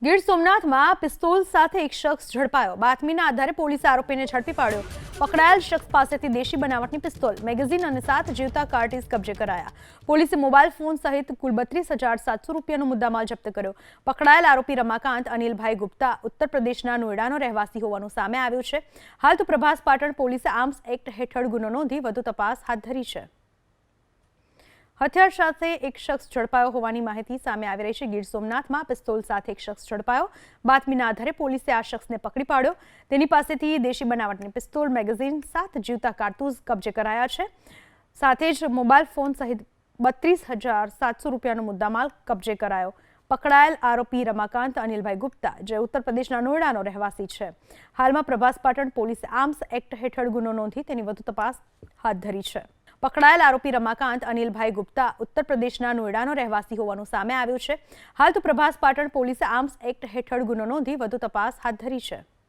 ગીર સોમનાથમાં પિસ્તોલ સાથે એક શખ્સ ઝડપાયો। બાતમીના આધારે પોલીસે આરોપીને ઝડપી પાડ્યો। પકડાયેલ શખ્સ પાસેથી દેશી બનાવટની પિસ્તોલ, મેગેઝીન અને 7 જીવતા કાર્ટ્રિજ કબજે કરાયા। પોલીસે મોબાઈલ ફોન સહિત કુલ 32,700 રૂપિયાનો મુદ્દામાલ જપ્ત કર્યો। પકડાયેલ આરોપી રમાકાંત અનિલભાઈ ગુપ્તા ઉત્તર પ્રદેશના નોઈડાનો રહેવાસી હોવાનું સામે આવ્યું છે। હાલ તો પ્રભાસ પાટણ પોલીસે આર્મ્સ એક્ટ હેઠળ ગુનો નોંધી વધુ તપાસ હાથ ધરી છે। હથિયાર સાથે એક શખ્સ ઝડપાયો હોવાની માહિતી સામે આવી રહી છે। ગીર સોમનાથમાં પિસ્તોલ સાથે એક શખ્સ ઝડપાયો। બાતમીના આધારે પોલીસે આ શખ્સને પકડી પાડ્યો। તેની પાસેથી દેશી બનાવટની પિસ્તોલ, મેગેઝીન, 7 જીવતા કારતૂસ કબજે કરાયા છે। સાથે જ મોબાઈલ ફોન સહિત 32,700 રૂપિયાનો મુદ્દામાલ કબજે કરાયો। પકડાયેલ આરોપી રમાકાંત અનિલભાઈ ગુપ્તા, જે ઉત્તર પ્રદેશના નોઈડાનો રહેવાસી છે। હાલમાં પ્રભાસ પાટણ પોલીસે આર્મ્સ એક્ટ હેઠળ ગુનો નોંધી તેની વધુ તપાસ હાથ ધરી છે। પકડાયેલ આરોપી રમાકાંત અનિલભાઈ ગુપ્તા ઉત્તર પ્રદેશના નોઈડાનો રહેવાસી હોવાનું સામે આવ્યું છે। હાલ તો પ્રભાસ પાટણ પોલીસે આર્મ્સ એક્ટ હેઠળ ગુનો નોંધી વધુ તપાસ હાથ ધરી છે।